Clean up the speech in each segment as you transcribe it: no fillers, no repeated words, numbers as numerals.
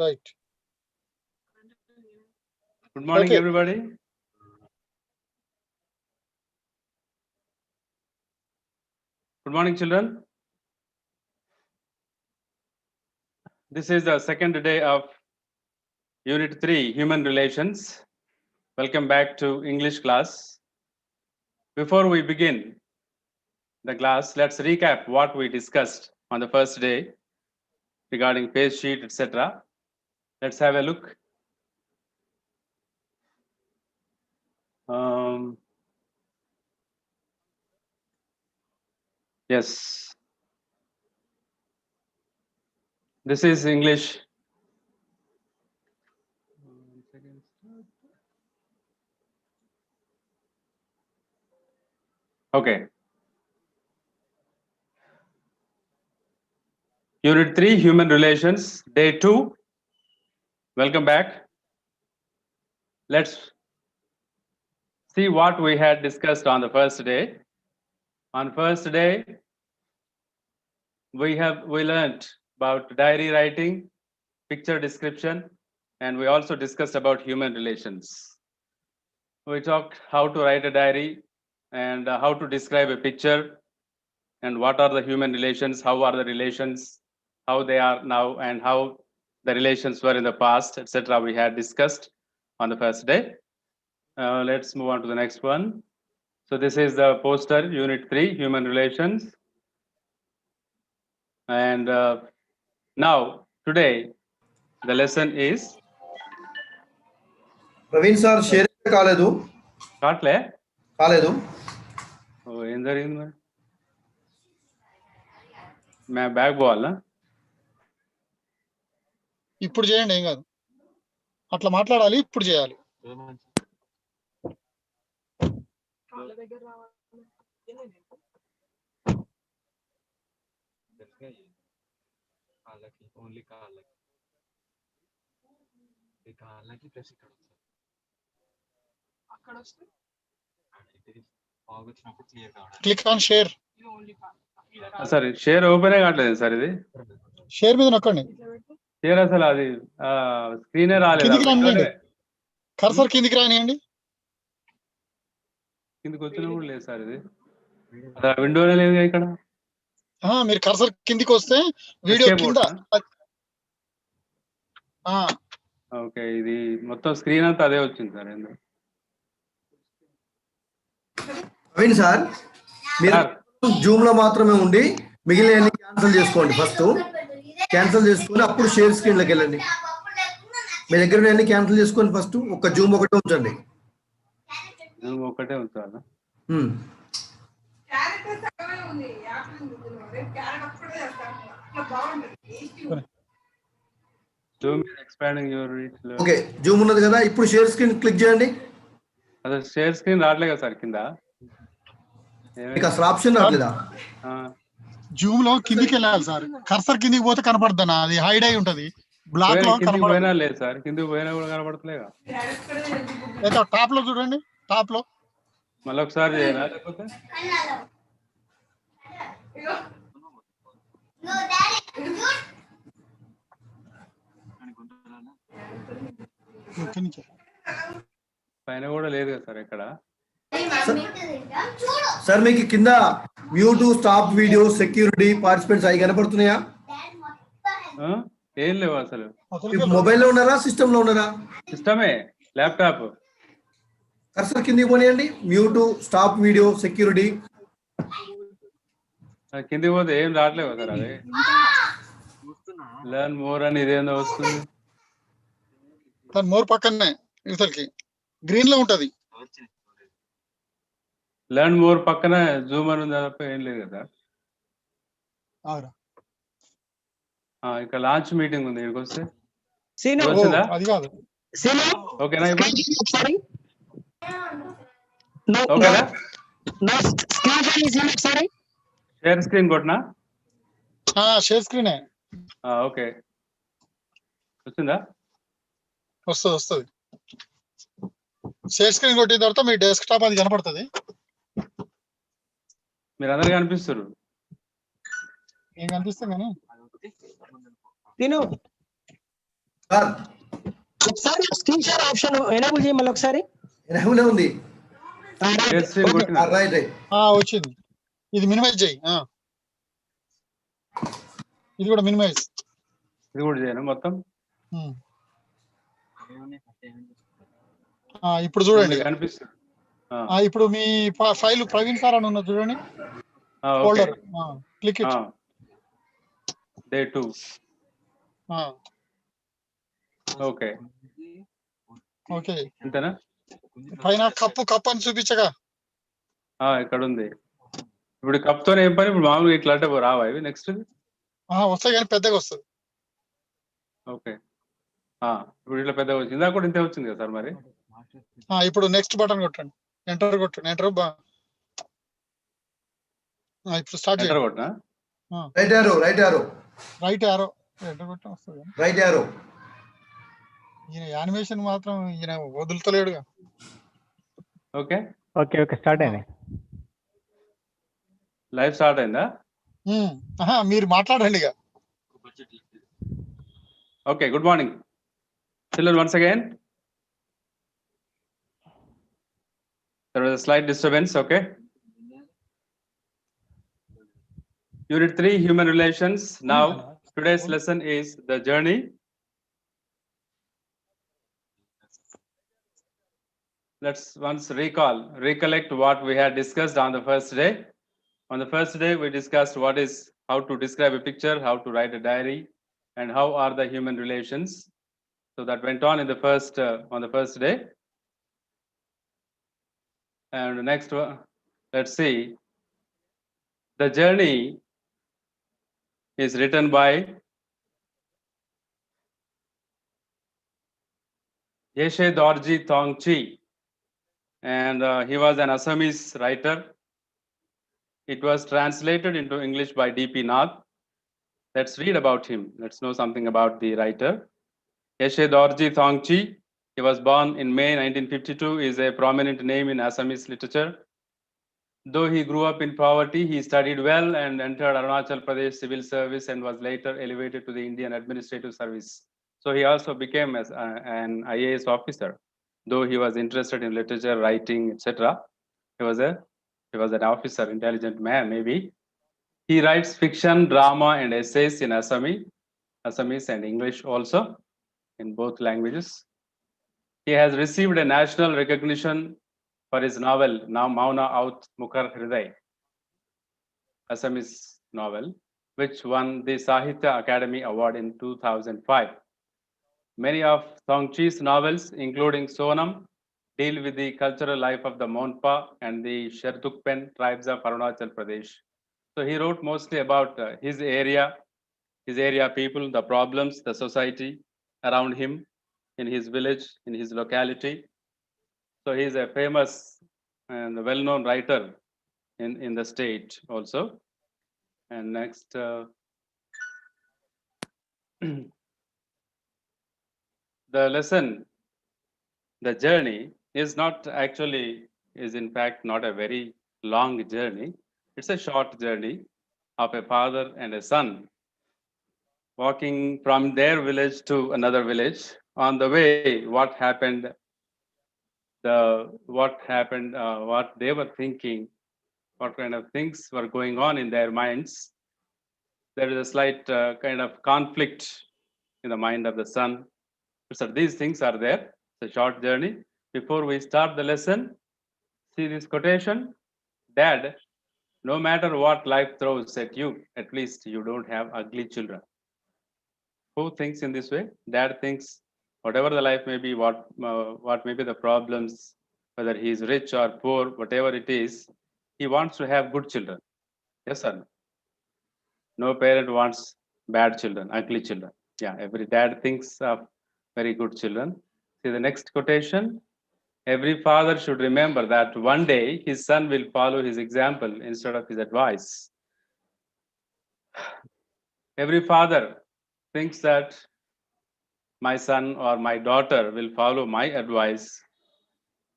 Right. Good morning, everybody. Good morning, children. This is the second day of Unit 3, Human Relations. Welcome back to English class. Before we begin the class, let's recap what we discussed on the first day regarding page sheet, etc. Let's have a look. Yes. This is English. Okay. Unit 3, Human Relations, Day 2. Welcome back. Let's see what we had discussed on the first day. On first day, we learned about diary writing, picture description, and we also discussed about human relations. We talked how to write a diary and how to describe a picture and what are the human relations, how are the relations, how they are now, and how the relations were in the past, etc. We had discussed on the first day. Let's move on to the next one. So this is the poster, Unit 3, Human Relations. And now, today, the lesson is... Praveen sir share కాలేదు కాట్లే కాలేదు ఏం జరిగింది మరి మే bag పోవాలా ఇప్పుడు చేయండి, ఏం కాదు. అట్లా మాట్లాడాలి, ఇప్పుడు చేయాలి. Click on share. Sir share ఓపెనే కావట్లేదు సార్. ఇది షేర్ మీద నొక్కండి. షేర్ అసలు అది స్క్రీనే రాలేదు. కిందికి రానియండి, కర్సర్ కిందికి రానియండి. కిందికి వచ్చినా కూడా లేదు సార్. ఇది విండోనే లేదు ఇక్కడ. మీరు కర్సర్ కిందికి వస్తే వీడియో కింద. ఓకే, ఇది మొత్తం స్క్రీన్ అంతా అదే వచ్చింది సార్. ఎందుకు ప్రవీణ్ సార్ మీరు జూమ్ లో మాత్రమే ఉండి మిగిలిన క్యాన్సిల్ చేసుకోండి. ఫస్ట్ క్యాన్సిల్ చేసుకొని అప్పుడు షేర్ స్క్రీన్ లోకి వెళ్ళండి. మీ దగ్గర అన్ని క్యాన్సిల్ చేసుకొని ఫస్ట్ ఒక జూమ్ ఒకటే ఉంచండి. జూమ్ ఒకటే ఉంచాలా? ఓకే, జూమ్ ఉన్నది కదా, ఇప్పుడు షేర్ స్క్రీన్ క్లిక్ చేయండి. అదే షేర్ స్క్రీన్ రావట్లేదు కదా సార్. కింద అసలు ఆప్షన్ రావట్లేదా? జూమ్ లో కిందికి వెళ్ళాలి సార్. కర్సర్ కిందికి పోతే కనపడదనా? అది హైడ్ అయి ఉంటది. బ్లాక్ లో పోయినా లేదు సార్. కిందికి పోయినా కూడా కనపడట్లేదా? టాప్ లో చూడండి, టాప్ లో. మళ్ళీ ఒకసారి చేయరా? లేకపోతే పైన కూడా లేదు కదా సార్ ఎక్కడ. సార్ మీకు కింద mute, stop video, security, participants అవి కనపడుతున్నాయా? ఏం లేవు అసలు. మొబైల్ లో ఉన్నారా, సిస్టమ్ లో ఉన్నారా? సిస్టమే, ల్యాప్టాప్. కర్సర్ కిందికి పోనీయండి. Mute, stop video, security. కిందికి పోతే ఏం రావట్లేవు సార్. అదే లెర్న్ మోర్ అని ఇదేందో వస్తుంది. మోర్ పక్కనే ఇవతలకి గ్రీన్ లో ఉంటది. లెర్న్ మోర్ పక్కన జూమ్ అని ఉంది తప్ప ఏం లేదు కదా. ఇక్కడ లాంచ్ మీటింగ్ ఉంది. ఇక్కడికి వస్తే అది కాదు. ఓకేనా? ఓకేనా? షేర్ స్క్రీన్ కొట్టినా? షేర్ స్క్రీనే. ఓకే, వచ్చిందా? వస్తుంది. షేర్ స్క్రీన్ కొట్టిన తర్వాత మీ డెస్క్ టాప్ అది కనపడుతుంది. మీరు అందరు కనిపిస్తారు. ఏం కనిపిస్తుంది కానీ సార్ ఒకసారి స్క్రీన్ షేర్ ఆప్షన్ ఎనేబుల్ చేయి మళ్ళీ ఒకసారి. ఎనహులే ఉంది. Share screen కొట్టినా. రైట్. వచ్చింది. ఇది మినిమైజ్ చేయి. ఇది కూడా మినిమైజ్. ఇది కూడా చేయను మొత్తం. ఇప్పుడు చూడండి కనిపిస్తుంది. ఇప్పుడు మీ ఫైల్ ప్రవీణ్ సార్ అని ఉన్నది చూడండి, folder click it. Day 2. Okay okay, అంతేనా? పైన కప్పు అని చూపించగా ఇక్కడ ఉంది. ఇప్పుడు కప్తోనే ఏం పని? ఇప్పుడు మామూలుగా ఇట్లా అంటే రావా ఇవి? నెక్స్ట్ వస్తాయి కానీ పెద్దగా వస్తుంది. ఓకే, ఇప్పుడు ఇట్లా పెద్దగా వచ్చింది. ఇందాక కూడా ఇంతే వచ్చింది కదా సార్ మరి. ఇప్పుడు నెక్స్ట్ బటన్ కొట్టండి, ఎంటర్ కొట్టండి. ఎంటర్ ఇప్పుడు స్టార్ట్ చేయండి. కొట్టినా రైట్ యారో ఎంటర్ కొట్టడం వస్తుంది. Right arrow. ఈయన యానిమేషన్ మాత్రం ఈయన వదులుతలేడుగా. ఓకే ఓకే స్టార్ట్ అయింది. లైవ్ స్టార్ట్ అయిందా? మీరు మాట్లాడండి ఇక. Okay, good morning. Children, once again. There was a slight disturbance, okay? Unit 3, Human Relations. Now, today's lesson is the journey. Let's once recollect what we had discussed on the first day. On the first day, we discussed how to describe a picture, how to write a diary, and how are the human relations. So that went on in the on the first day. And next, let's see. The journey is written by Yeshe Dorji Tongchi, and he was an Assamese writer. It was translated into English by D.P. Nath. Let's read about him. Let's know something about the writer. Yeshe Dorji Tongchi. He was born in May 1952. Is a prominent name in Assamese literature. Though he grew up in poverty, he studied well and entered Arunachal Pradesh Civil Service and was later elevated to the Indian Administrative Service. So he also became an IAS officer. Though he was interested in literature, writing, etc., he was an officer, intelligent man maybe. He writes fiction, drama, and essays in Assamese and English also, in both languages. He has received a national recognition for his novel, Mauna Aut Mukhar Hriday, Assamese novel, which won the Sahitya Academy Award in 2005. Many of Tongchi's novels, including Sonam, deal with the cultural life of the Monpa and the Shertukpen tribes of Arunachal Pradesh. So he wrote mostly about his area people, the problems, the society around him, in his village, in his locality. So he is a famous and well-known writer in the state also. And next, the lesson, the journey is in fact not a very long journey. It's a short journey of a father and a son walking from their village to another village. On the way, what happened, what they were thinking, what kind of things were going on in their minds. There is a slight kind of conflict in the mind of the son. So these things are there. It's a short journey. Before we start the lesson, see this quotation. Dad, no matter what life throws at you, at least you don't have ugly children. Who thinks in this way? Dad thinks whatever the life may be, what may be the problems, whether he is rich or poor, whatever it is, he wants to have good children. Yes or no? No parent wants bad children, ugly children. Yeah, every dad thinks of very good children. See the next quotation. Every father should remember that one day his son will follow his example instead of his advice. Every father thinks that my son or my daughter will follow my advice.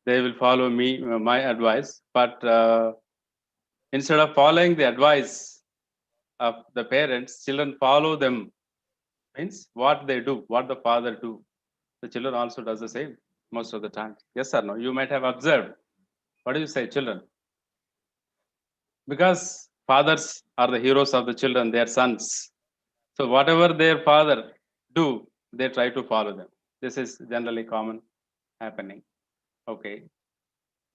They will follow my advice. But instead of following the advice of the parents, children follow them means what they do, what the father do. The children also does the same most of the time. Yes or no? You might have observed. What do you say, children? Because fathers are the heroes of the children, their sons. So whatever their father do, they try to follow them. This is generally common happening. Okay.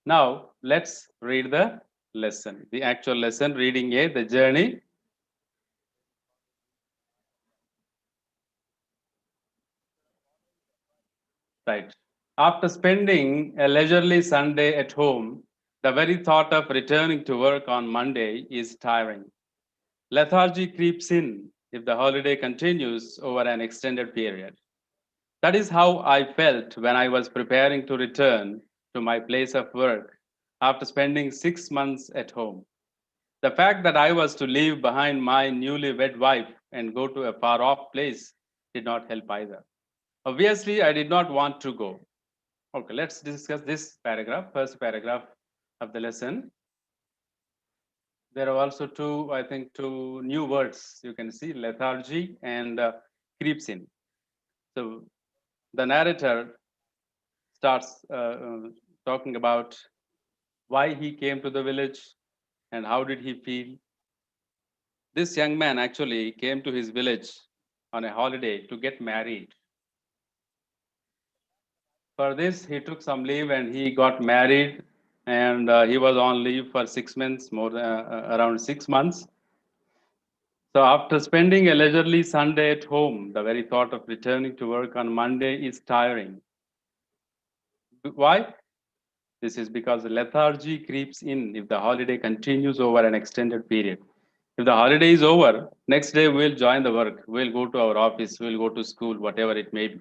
Now let's read the lesson. The actual lesson, reading A, the journey. Right. After spending a leisurely Sunday at home, the very thought of returning to work on Monday is tiring. Lethargy creeps in if the holiday continues over an extended period. That is how I felt when I was preparing to return to my place of work after spending 6 months at home. The fact that I was to leave behind my newly wed wife and go to a far off place did not help either. Obviously, I did not want to go. Okay, let's discuss this paragraph, first paragraph of the lesson. There are also two new words you can see, lethargy and creeps in. So the narrator starts talking about why he came to the village and how did he feel. This young man actually came to his village on a holiday to get married. For this, he took some leave and he got married, and he was on leave for 6 months, more than around 6 months. So after spending a leisurely Sunday at home, the very thought of returning to work on Monday is tiring. Why? This is because lethargy creeps in if the holiday continues over an extended period. If the holiday is over, next day we'll join the work, we'll go to our office, we'll go to school, whatever it may be.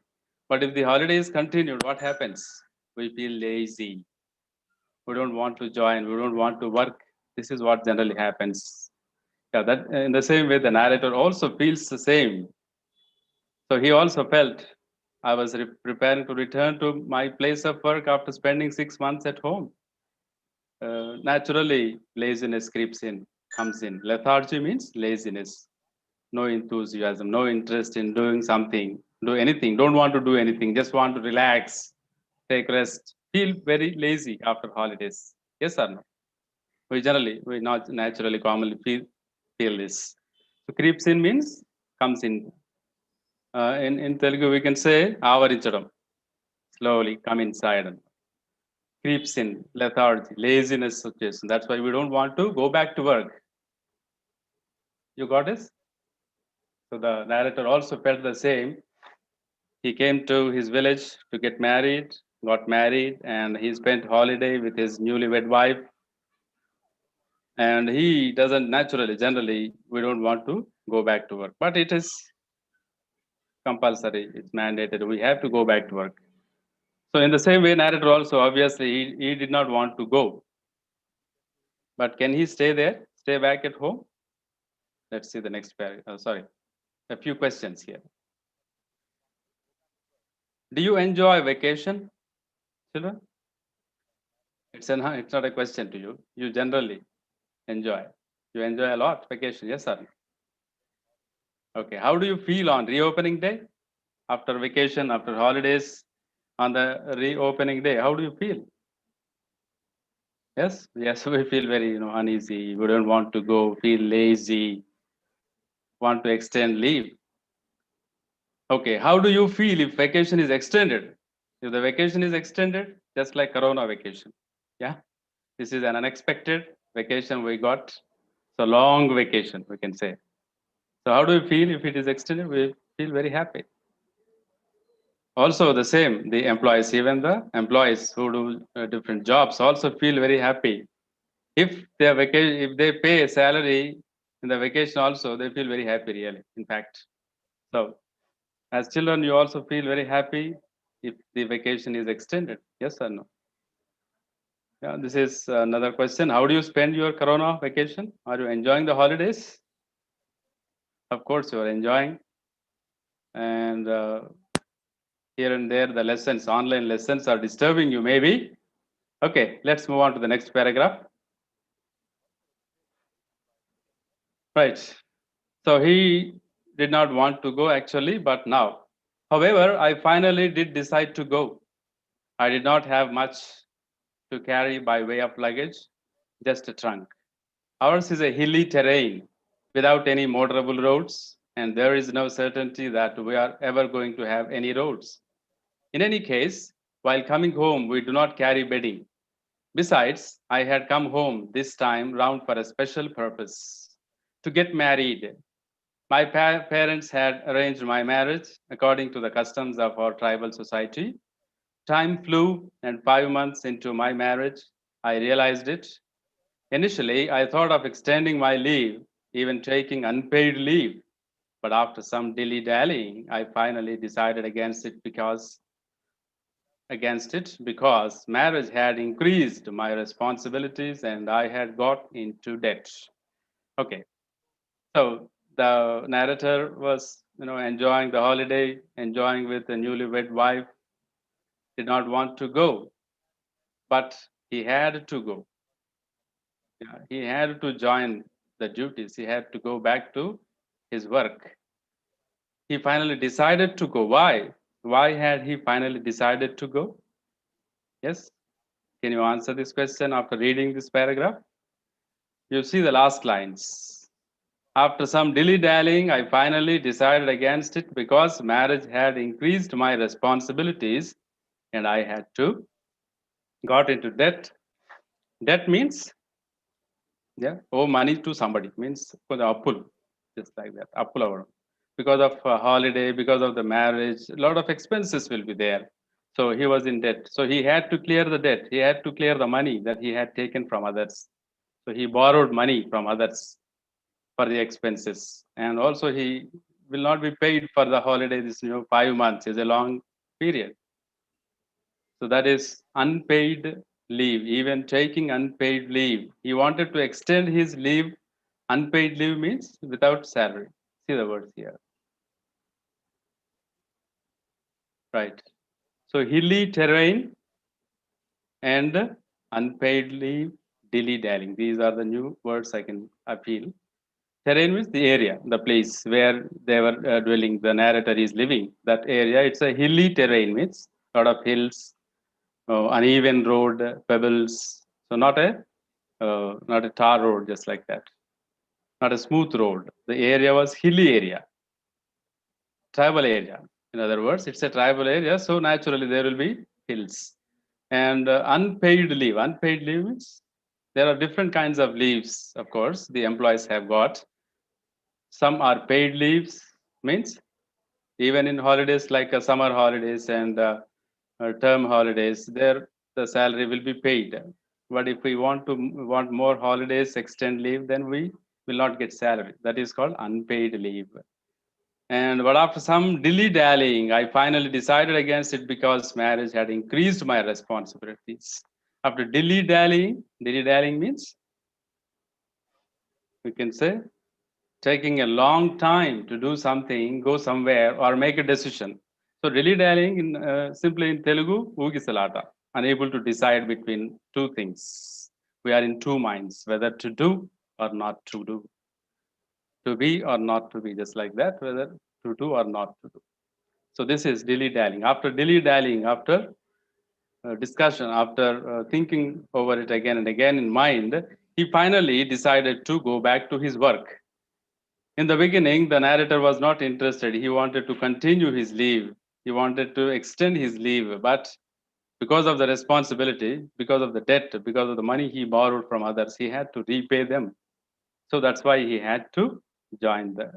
But if the holiday is continued, what happens? We feel lazy. We don't want to join, we don't want to work. This is what generally happens. Yeah, that in the same way, the narrator also feels the same. So he also felt I was preparing to return to my place of work after spending 6 months at home. Naturally, laziness creeps in, comes in. Lethargy means laziness, no enthusiasm, no interest in doing something, do anything, don't want to do anything, just want to relax, take rest, feel very lazy after holidays. Yes or no? We not naturally commonly feel this. So creeps in means comes in. In Telugu, we can say avarinchadam, slowly come inside and creeps in, lethargy, laziness వచ్చేస్తుంది. That's why we don't want to go back to work. You got this? So the narrator also felt the same. He came to his village to get married, got married, and he spent holiday with his newlywed wife. And he doesn't naturally, generally, we don't want to go back to work, but it is compulsory, it's mandated. We have to go back to work. So in the same way, narrator also, obviously, he did not want to go. But can he stay there, stay back at home? Let's see the next paragraph. Sorry, a few questions here. Do you enjoy vacation, children? It's not a question to you. You generally enjoy. You enjoy a lot vacation, yes sir? Okay, how do you feel on reopening day? After vacation, after holidays, on the reopening day, how do you feel? Yes, we feel very uneasy. We don't want to go, feel lazy, want to extend leave. Okay, how do you feel if vacation is extended? If the vacation is extended, just like Corona vacation, yeah, this is an unexpected vacation we got. So long vacation, we can say. So how do you feel if it is extended? We feel very happy. Also the same, the employees, even the employees who do different jobs also feel very happy. If if they pay a salary in the vacation also, they feel very happy really, in fact. So as children, you also feel very happy if the vacation is extended, yes or no? Yeah, this is another question. How do you spend your Corona vacation? Are you enjoying the holidays? Of course you are enjoying. And here and there, the lessons, online lessons are disturbing you maybe. Okay, let's move on to the next paragraph. Right. So he did not want to go actually, but now. However, I finally did decide to go. I did not have much to carry by way of luggage, just a trunk. Ours is a hilly terrain without any motorable roads, and there is no certainty that we are ever going to have any roads. In any case, while coming home, we do not carry bedding. Besides, I had come home this time round for a special purpose to get married. My parents had arranged my marriage according to the customs of our tribal society. Time flew, and 5 months into my marriage, I realized it. Initially, I thought of extending my leave, even taking unpaid leave. But after some dilly-dallying, I finally decided against it because marriage had increased my responsibilities and I had got into debt. Okay, so the narrator was, enjoying the holiday, enjoying with a newlywed wife, did not want to go, but he had to go. Yeah, he had to join the duties. He had to go back to his work. He finally decided to go. Why? Why had he finally decided to go? Yes? Can you answer this question after reading this paragraph? You see the last lines. After some dilly-dallying, I finally decided against it because marriage had increased my responsibilities and I had to got into debt. Debt means, owe money to somebody, means for the appul, just like that, appul avadam. Because of a holiday, because of the marriage, a lot of expenses will be there. So he was in debt. So he had to clear the debt. He had to clear the money that he had taken from others. So he borrowed money from others for the expenses. And also he will not be paid for the holiday. This 5 months is a long period. So that is unpaid leave, even taking unpaid leave. He wanted to extend his leave. Unpaid leave means without salary. See the words here. Right. So hilly terrain and unpaid leave, dilly-dallying. These are the new words I can appeal. Terrain means the area, the place where they were dwelling, the narrator is living. That area, it's a hilly terrain, means a lot of hills, uneven road, pebbles. So not a tar road, just like that. Not a smooth road. The area was hilly area, tribal area. In other words, it's a tribal area, so naturally there will be hills. And unpaid leave. Unpaid leave means there are different kinds of leaves, of course, the employees have got. Some are paid leaves, means even in holidays like summer holidays and term holidays, there the salary will be paid. But if we want more holidays, extend leave, then we will not get salary. That is called unpaid leave. But after some dilly-dallying, I finally decided against it because marriage had increased my responsibilities. After dilly-dallying means, we can say, taking a long time to do something, go somewhere, or make a decision. So dilly-dallying, simply in Telugu, Ugisalata, unable to decide between two things. We are in two minds, whether to do or not to do. To be or not to be, just like that, whether to do or not to do. So this is dilly-dallying. After dilly-dallying, after discussion, after thinking over it again and again in mind, he finally decided to go back to his work. In the beginning, the narrator was not interested. He wanted to continue his leave. He wanted to extend his leave, but because of the responsibility, because of the debt, because of the money he borrowed from others, he had to repay them. So that's why he had to join the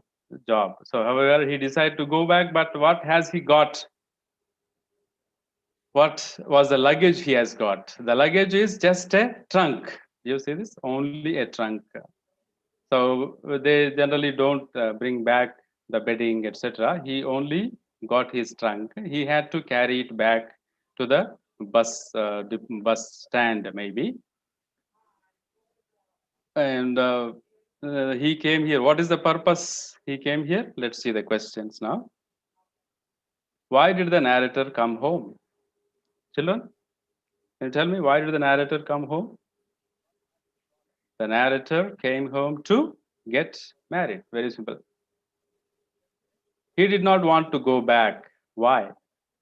job. So however, he decided to go back, but what has he got? What was the luggage he has got? The luggage is just a trunk. You see this? Only a trunk. So they generally don't bring back the bedding, etc. He only got his trunk. He had to carry it back to the bus stand, maybe. And he came here. What is the purpose he came here? Let's see the questions now. Why did the narrator come home? Children, can you tell me, why did the narrator come home? The narrator came home to get married. Very simple. he did not want to go back. Why?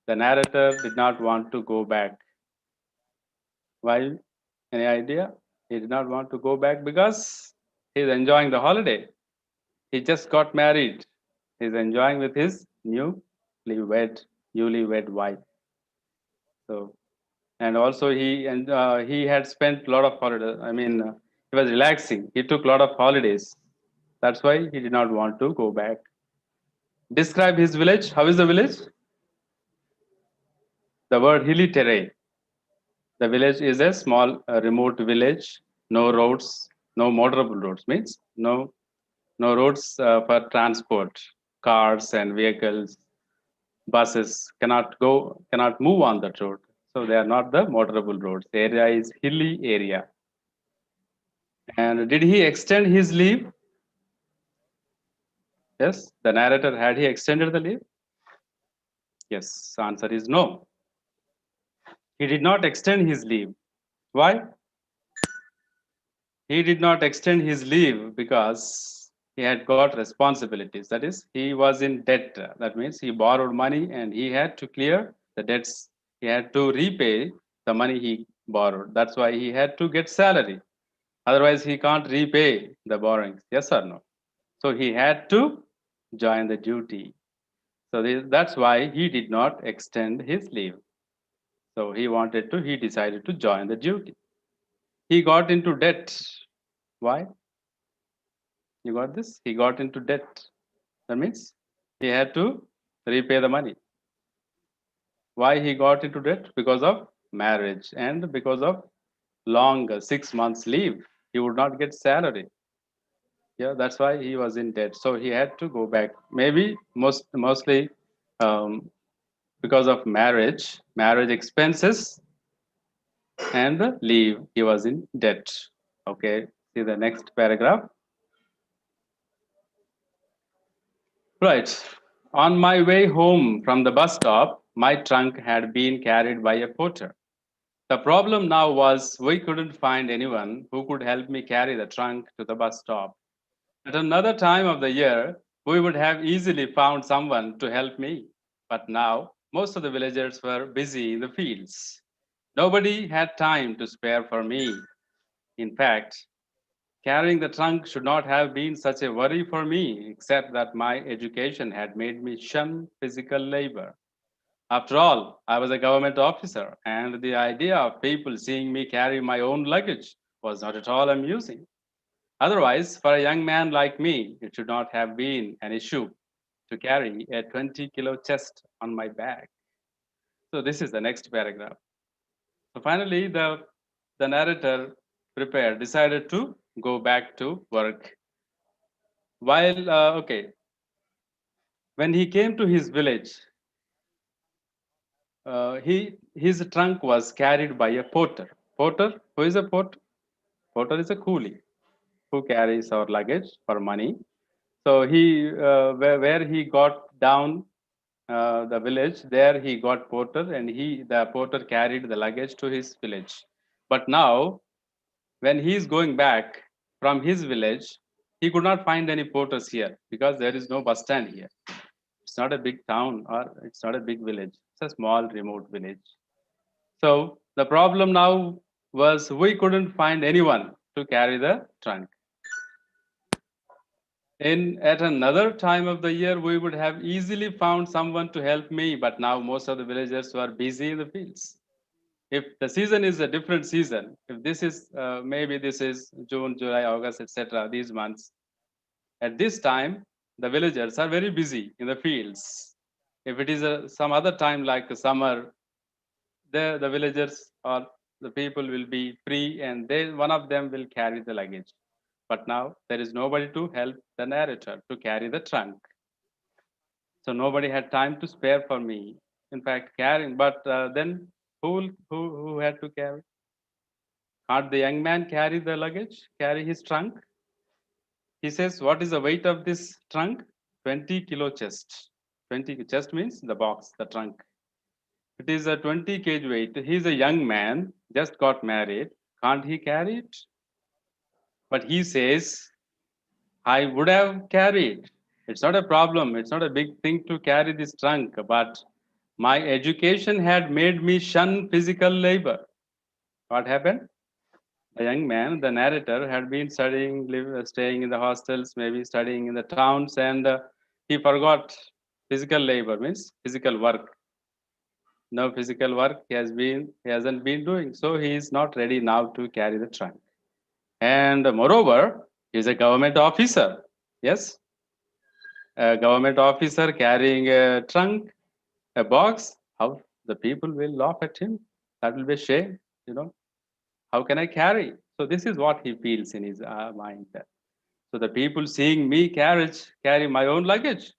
The narrator did not want to go back. Why? Any idea? He did not want to go back because he's enjoying the holiday. He just got married. He's enjoying with his newly wed wife. So, and also he had spent a lot of holidays. I mean, he was relaxing. He took a lot of holidays. That's why he did not want to go back. Describe his village. How is the village? The word hilly terrain. The village is a small, remote village. No roads, no motorable roads. Means no roads for transport. Cars and vehicles, buses cannot move on that road. So they are not the motorable roads. The area is hilly area. And did he extend his leave? Yes, the narrator, had he extended the leave? Yes, answer is no. He did not extend his leave. Why? He did not extend his leave because he had got responsibilities. That is, he was in debt. That means he borrowed money and he had to clear the debts. He had to repay the money he borrowed. That's why he had to get salary. Otherwise, he can't repay the borrowings. Yes or no? So he had to join the duty. So that's why he did not extend his leave. So he decided to join the duty. He got into debt. Why? You got this? He got into debt. That means he had to repay the money. Why he got into debt? Because of marriage and because of long 6 months leave. He would not get salary. Yeah, that's why he was in debt. So he had to go back. Maybe mostly because of marriage expenses and the leave, he was in debt. Okay, see the next paragraph. Right. On my way home from the bus stop, my trunk had been carried by a porter. The problem now was we couldn't find anyone who could help me carry the trunk to the bus stop. At another time of the year, we would have easily found someone to help me. But now, most of the villagers were busy in the fields. Nobody had time to spare for me. In fact, carrying the trunk should not have been such a worry for me, except that my education had made me shun physical labor. After all, I was a government officer, and the idea of people seeing me carry my own luggage was not at all amusing. Otherwise, for a young man like me, it should not have been an issue to carry a 20-kilo chest on my back. So this is the next paragraph. So finally, the narrator decided to go back to work. While, when he came to his village, his trunk was carried by a porter. Porter, who is a porter? Porter is a coolie who carries our luggage for money. So where he got down the village, there he got porter, and the porter carried the luggage to his village. But now, when he is going back from his village, he could not find any porters here because there is no bus stand here. It's not a big town or it's not a big village. It's a small remote village. So the problem now was we couldn't find anyone to carry the trunk. At another time of the year, we would have easily found someone to help me, but now most of the villagers were busy in the fields. If the season is a different season, if this is maybe this is June, July, August, etc., these months, at this time, the villagers are very busy in the fields. If it is some other time like summer, the villagers or the people will be free and one of them will carry the luggage. But now there is nobody to help the narrator to carry the trunk. So nobody had time to spare for me. In fact, carrying, but then who had to carry? Can't the young man carry the luggage, carry his trunk? He says, what is the weight of this trunk? 20-kilo chest. 20 chest means the box, the trunk. It is a 20 kg weight. He's a young man, just got married. Can't he carry it? But he says, I would have carried. It's not a problem. It's not a big thing to carry this trunk, but my education had made me shun physical labor. What happened? A young man, the narrator, had been staying in the hostels, maybe studying in the towns, and he forgot physical labor, means physical work. No physical work he hasn't been doing, so he is not ready now to carry the trunk. And moreover, he is a government officer. Yes, a government officer carrying a trunk, a box. How the people will laugh at him? That will be a shame, you know. How can I carry? So this is what he feels in his mind. So the people seeing me carry my own luggage,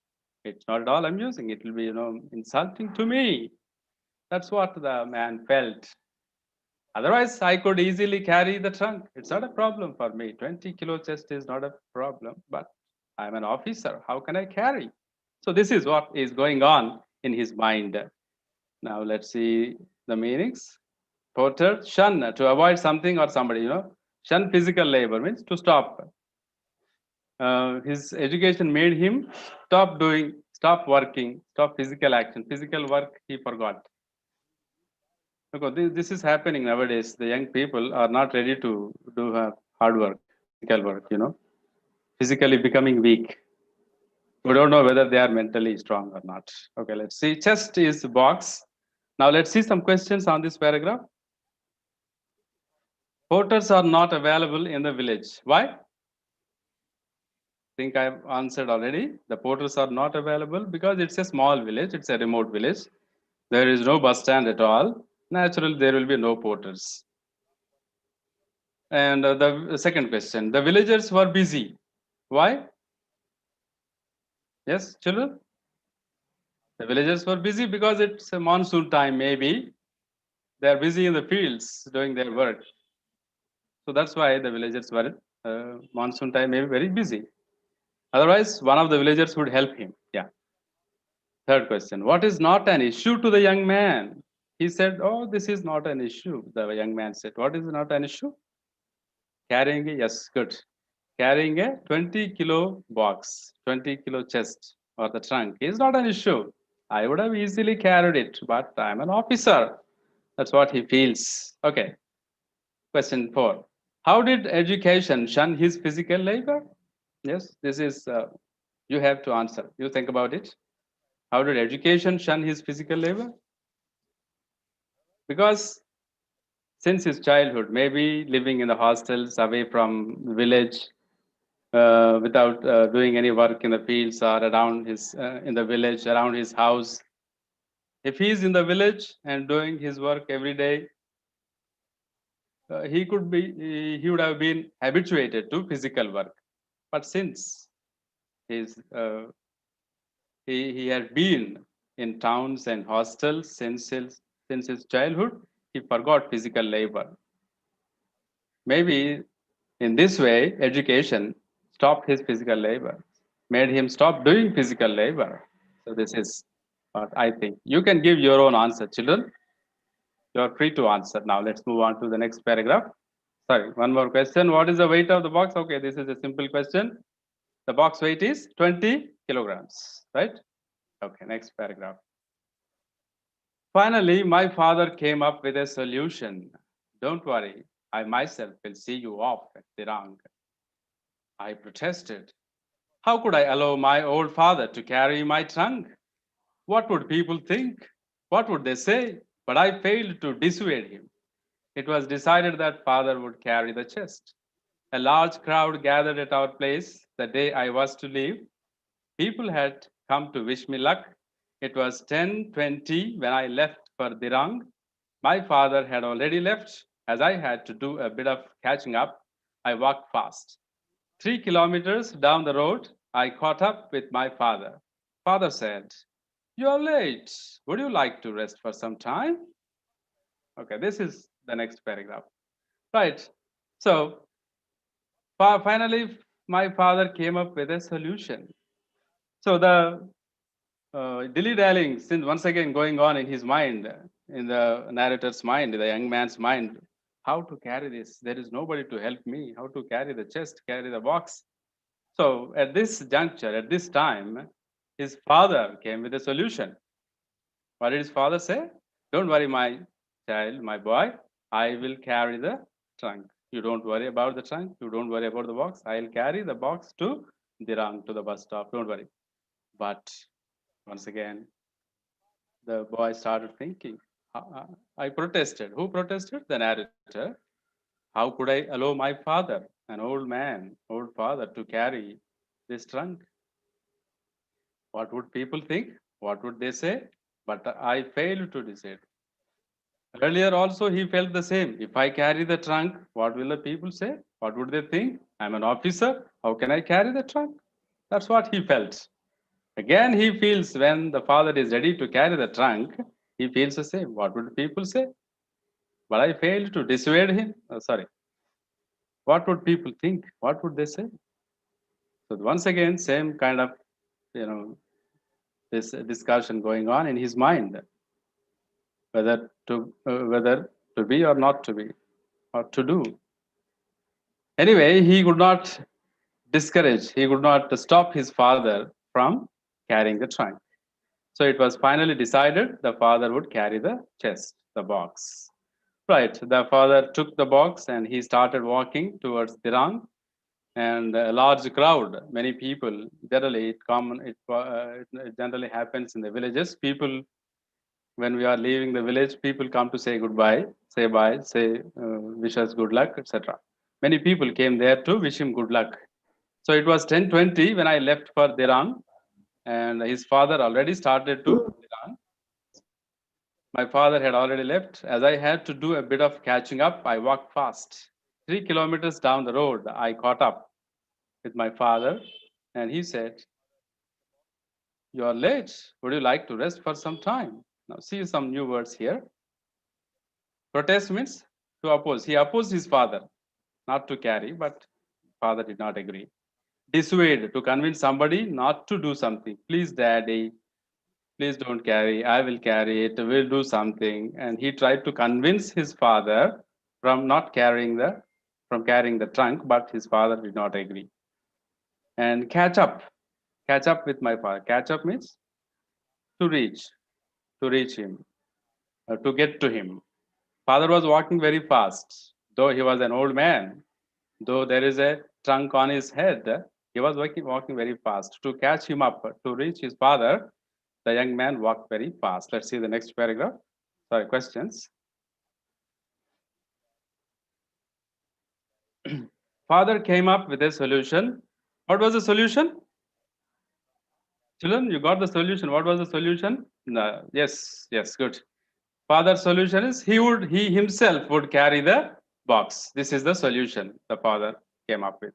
it's not at all amusing. It will be, insulting to me. That's what the man felt. Otherwise, I could easily carry the trunk. It's not a problem for me. 20-kilo chest is not a problem, but I'm an officer. How can I carry? So this is what is going on in his mind. Now let's see the meanings. Porter, shun, to avoid something or somebody, shun physical labor means to stop. His education made him stop working, stop physical action. Physical work he forgot. Because this is happening nowadays. The young people are not ready to do hard work, physical work, physically becoming weak. We don't know whether they are mentally strong or not. Okay, let's see. Chest is box. Now let's see some questions on this paragraph. Porters are not available in the village. Why? I think I've answered already. The porters are not available because it's a small village. It's a remote village. There is no bus stand at all. Naturally, there will be no porters. And the second question, the villagers were busy. Why? Yes, children? The villagers were busy because it's a monsoon time, maybe. They're busy in the fields doing their work. So that's why the villagers were monsoon time, maybe very busy. Otherwise, one of the villagers would help him. Yeah. Third question, what is not an issue to the young man? He said, oh, this is not an issue. The young man said, what is not an issue? Carrying a, yes, good. Carrying a 20-kilo box, 20-kilo chest or the trunk is not an issue. I would have easily carried it, but I'm an officer. That's what he feels. Okay. Question 4. How did education shun his physical labor? Yes, this is, you have to answer. You think about it. How did education shun his physical labor? Because since his childhood, maybe living in the hostels away from the village, without doing any work in the fields or around his in the village around his house. If he is in the village and doing his work every day, he would have been habituated to physical work. But since he had been in towns and hostels since his childhood, he forgot physical labor. Maybe in this way, education stopped his physical labor, made him stop doing physical labor. So this is what I think. You can give your own answer, children. You are free to answer. Now let's move on to the next paragraph. Sorry, one more question. What is the weight of the box? Okay, this is a simple question. The box weight is 20 kilograms, right? Okay, next paragraph. Finally, my father came up with a solution. Don't worry, I myself will see you off at Dirang. I protested. How could I allow my old father to carry my trunk? What would people think? What would they say? But I failed to dissuade him. It was decided that father would carry the chest. A large crowd gathered at our place the day I was to leave. People had come to wish me luck. It was 10:20 when I left for Dirang. My father had already left. As I had to do a bit of catching up, I walked fast. 3 kilometers down the road, I caught up with my father. Father said, "You're late. Would you like to rest for some time?" Okay, this is the next paragraph. Right. So finally, my father came up with a solution. So the dilly-dallying, since once again going on in his mind, in the narrator's mind, the young man's mind, how to carry this? There is nobody to help me. How to carry the chest, carry the box? So at this juncture, at this time, his father came with a solution. What did his father say? Don't worry, my child, my boy, I will carry the trunk. You don't worry about the trunk. You don't worry about the box. I'll carry the box to Dirang, to the bus stop. Don't worry. But once again, the boy started thinking. I protested. Who protested? The narrator. How could I allow my father, an old man, old father, to carry this trunk? What would people think? What would they say? But I failed to decide. Earlier also he felt the same. If I carry the trunk, what will the people say? What would they think? I'm an officer. How can I carry the trunk? That's what he felt. Again, he feels when the father is ready to carry the trunk, he feels the same. What would people say? But I failed to dissuade him. Sorry. What would people think? What would they say? So once again, same kind of, this discussion going on in his mind, whether to be or not to be, or to do. Anyway, he could not discourage, he could not stop his father from carrying the trunk. So it was finally decided the father would carry the chest, the box. Right, the father took the box and he started walking towards Dirang, and a large crowd, many people. Generally, it generally happens in the villages. People, when we are leaving the village, people come to say goodbye, say bye, say wish us good luck, etc. Many people came there to wish him good luck. So it was 10:20 when I left for Dirang, and his father already started to Dirang. My father had already left. As I had to do a bit of catching up, I walked fast. 3 kilometers down the road, I caught up with my father, and he said, "You are late. Would you like to rest for some time?" Now, see some new words here. Protest means to oppose. He opposed his father, not to carry, but father did not agree. Dissuade, to convince somebody not to do something. Please, daddy, please don't carry. I will carry it. We'll do something. And he tried to convince his father from carrying the trunk, but his father did not agree. And catch up with my father. Catch up means to reach him, to get to him. Father was walking very fast, though he was an old man, though there is a trunk on his head. He was walking very fast. To catch him up, to reach his father, the young man walked very fast. Let's see the next paragraph. Sorry, questions. Father came up with a solution. What was the solution? Children, you got the solution. What was the solution? No. Yes, good. Father's solution is he himself would carry the box. This is the solution the father came up with.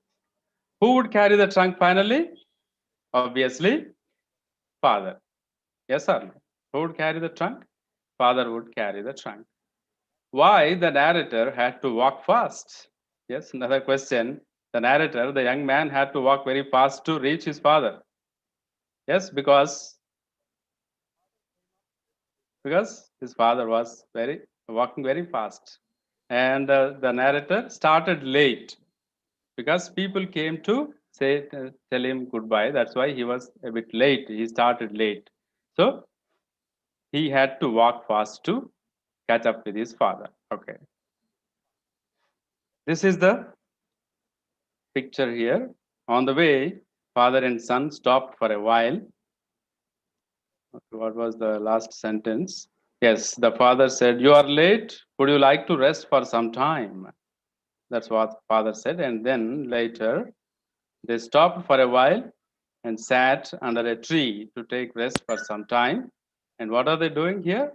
Who would carry the trunk finally? Obviously, father. Yes or no? Who would carry the trunk? Father would carry the trunk. Why the narrator had to walk fast? Yes, another question. The narrator, the young man, had to walk very fast to reach his father. Yes, because his father was walking very fast. And the narrator started late because people came to tell him goodbye. That's why he was a bit late. He started late. So he had to walk fast to catch up with his father. Okay. This is the picture here. On the way, father and son stopped for a while. What was the last sentence? Yes, the father said, "You are late. Would you like to rest for some time?" That's what father said. And then later, they stopped for a while and sat under a tree to take rest for some time. And what are they doing here?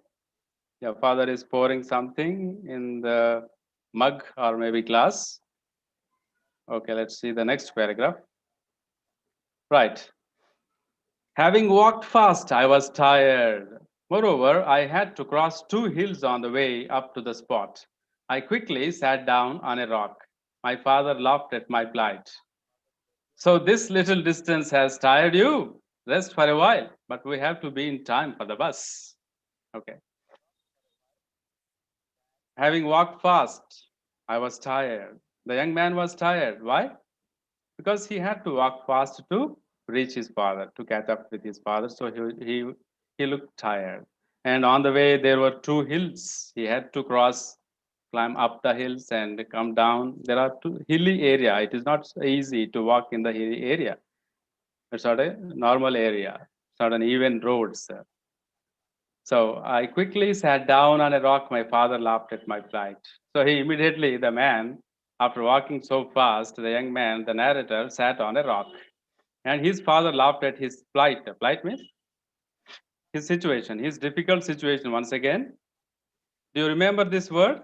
Your father is pouring something in the mug or maybe glass. Okay, let's see the next paragraph. Right. Having walked fast, I was tired. Moreover, I had to cross 2 hills on the way up to the spot. I quickly sat down on a rock. My father laughed at my plight. So this little distance has tired you? Rest for a while, but we have to be in time for the bus. Okay. Having walked fast, I was tired. The young man was tired. Why? because he had to walk fast to reach his father, to catch up with his father. So he looked tired. And on the way, there were two hills. He had to climb up the hills and come down. There are two hilly area. It is not so easy to walk in the hilly area. It's not a normal area. It's not an even roads. So I quickly sat down on a rock. My father laughed at my plight. So he immediately, the man, after walking so fast, the young man, the narrator, sat on a rock. And his father laughed at his plight. Plight means his situation, his difficult situation. Once again, do you remember this word?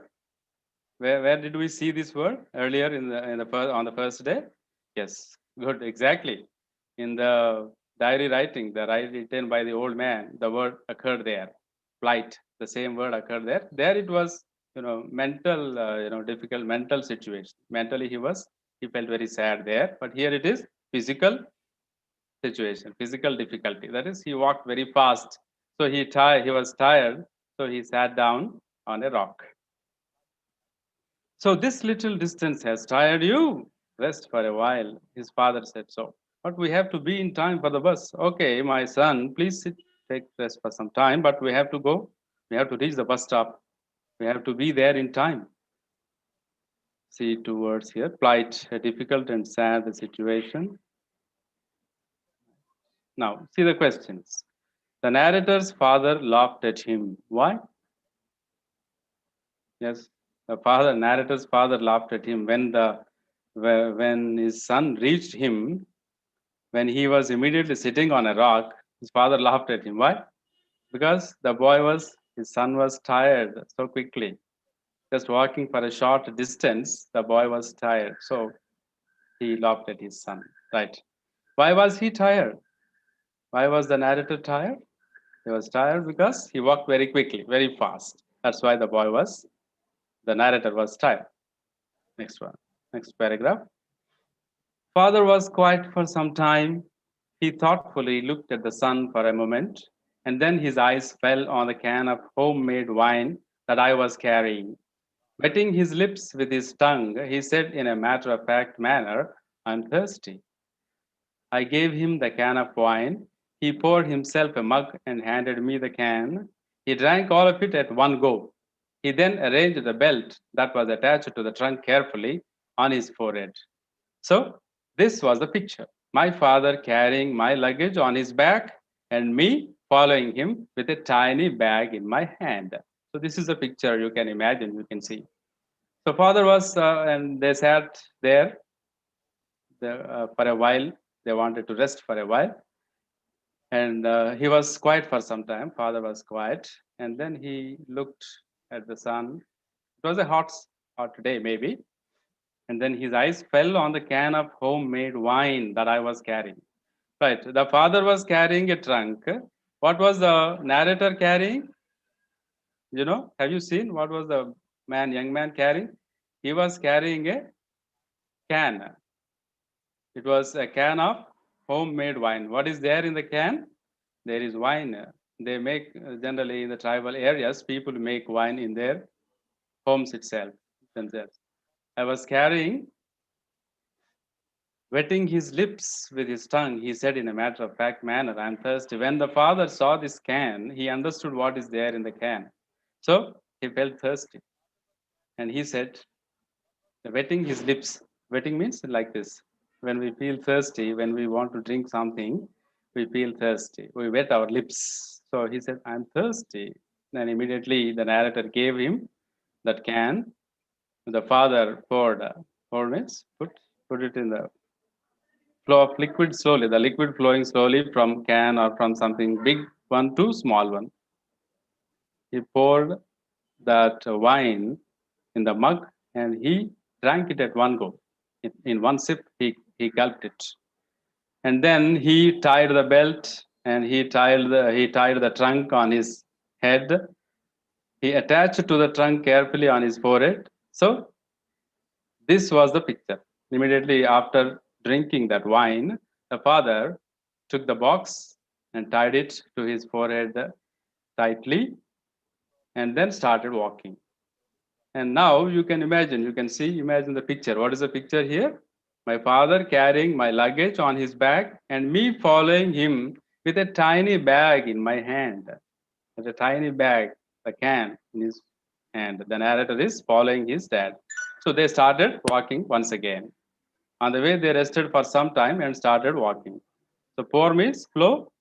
Where did we see this word earlier on the first day? Yes, good, exactly. In the diary writing, the diary written by the old man, the word occurred there. Plight, the same word occurred there. There it was, mental, difficult mental situation. Mentally, he felt very sad there. But here it is physical situation, physical difficulty. That is, he walked very fast, so he was tired, so he sat down on a rock. So this little distance has tired you. Rest for a while, his father said so. But we have to be in time for the bus. Okay, my son, please take rest for some time, but we have to go. We have to reach the bus stop. We have to be there in time. See two words here. Plight, a difficult and sad situation. Now, see the questions. The narrator's father laughed at him. Why? Yes, the narrator's father laughed at him when his son reached him, when he was immediately sitting on a rock. His father laughed at him. Why? Because his son was tired so quickly. Just walking for a short distance, the boy was tired. So he laughed at his son. Right. Why was he tired? Why was the narrator tired? He was tired because he walked very quickly, very fast. That's why the narrator was tired. Next one, next paragraph. Father was quiet for some time. He thoughtfully looked at the son for a moment, and then his eyes fell on the can of homemade wine that I was carrying. Wetting his lips with his tongue, he said in a matter-of-fact manner, "I'm thirsty." I gave him the can of wine. He poured himself a mug and handed me the can. He drank all of it at one go. He then arranged the belt that was attached to the trunk carefully on his forehead. So this was the picture. My father carrying my luggage on his back and me following him with a tiny bag in my hand. So this is a picture you can imagine, you can see. So father was, and they sat there for a while. They wanted to rest for a while. And he was quiet for some time. Father was quiet. And then he looked at the sun. It was a hot day, maybe. And then his eyes fell on the can of homemade wine that I was carrying. Right. The father was carrying a trunk. What was the narrator carrying? Have you seen what was the young man carrying? He was carrying a can. It was a can of homemade wine. What is there in the can? There is wine. They make, generally in the tribal areas, people make wine in their homes themselves. I was carrying, wetting his lips with his tongue, he said in a matter-of-fact manner, "I'm thirsty." When the father saw this can, he understood what is there in the can. So he felt thirsty. And he said, wetting his lips. Wetting means like this. When we feel thirsty, when we want to drink something, we feel thirsty. We wet our lips. So he said, "I'm thirsty." Then immediately the narrator gave him that can. The father poured means put it in the flow of liquid slowly, the liquid flowing slowly from can or from something big one to small one. He poured that wine in the mug and he drank it at one go. In one sip, he gulped it. And then he tied the belt and he tied the trunk on his head. He attached to the trunk carefully on his forehead. So this was the picture. Immediately after drinking that wine, the father took the box and tied it to his forehead tightly and then started walking. And now you can imagine the picture. What is the picture here? My father carrying my luggage on his back and me following him with a tiny bag in my hand. With a tiny bag, a can in his hand. The narrator is following his dad. So they started walking once again. On the way, they rested for some time and started walking. So pour means flow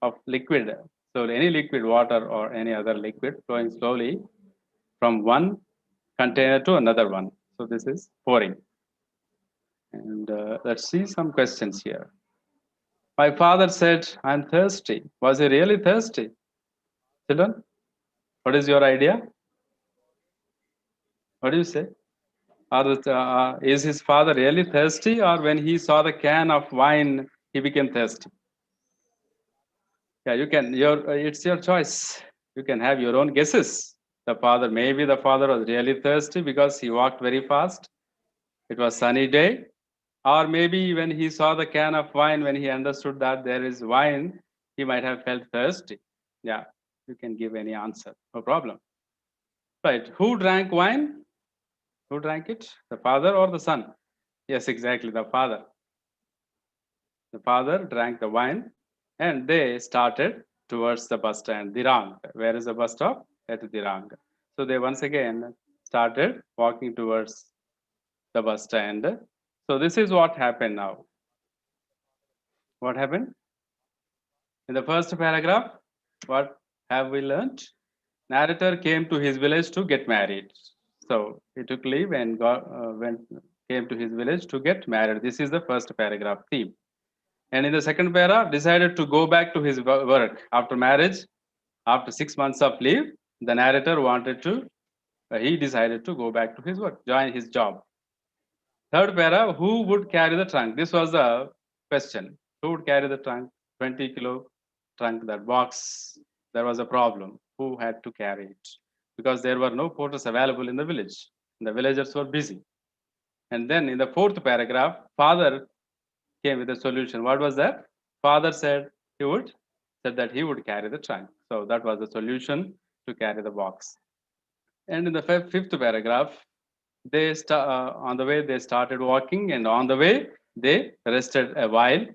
of liquid. So any liquid, water or any other liquid flowing slowly from one container to another one. So this is pouring. And let's see some questions here. My father said, I'm thirsty. Was he really thirsty? Children, what is your idea? What do you say? Is his father really thirsty, or when he saw the can of wine, he became thirsty? Yeah, you can. It's your choice. You can have your own guesses. Maybe the father was really thirsty because he walked very fast. It was sunny day. Or maybe when he saw the can of wine, when he understood that there is wine, he might have felt thirsty. Yeah, you can give any answer, no problem. Right, who drank wine? Who drank it? The father or the son? Yes, exactly, the father. The father drank the wine and they started towards the bus stand, Dirang. Where is the bus stop? At Dirang. So they once again started walking towards the bus stand. So this is what happened now. What happened? In the first paragraph, what have we learned? Narrator came to his village to get married. So he took leave and came to his village to get married. This is the first paragraph theme. And in the second paragraph, decided to go back to his work after marriage. After 6 months of leave, the narrator he decided to go back to his work, join his job. Third paragraph, who would carry the trunk? This was the question. Who would carry the trunk? 20 kilo trunk, that box. There was a problem. Who had to carry it? Because there were no porters available in the village. The villagers were busy. And then in the fourth paragraph, father came with a solution. What was that? Father said he would carry the trunk. So that was the solution to carry the box. And in the fifth paragraph, on the way they started walking, and on the way they rested a while.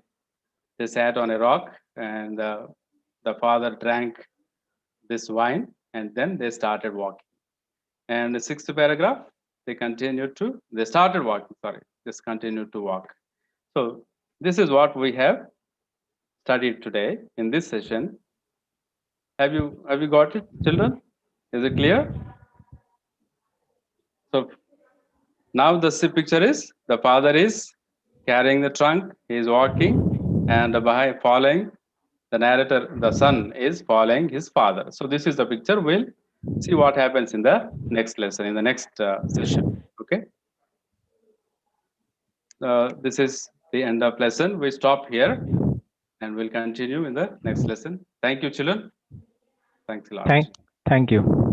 They sat on a rock, and the father drank this wine, and then they started walking. And the sixth paragraph, they continued to walk. So this is what we have studied today in this session. Have you got it, children? Is it clear? So now the picture is the father is carrying the trunk, he is walking, and behind following the narrator, the son is following his father. So this is the picture. We'll see what happens in the next lesson, in the next session. Okay. This is the end of lesson. We stop here and we'll continue in the next lesson. Thank you, children. Thanks a lot. Thank you.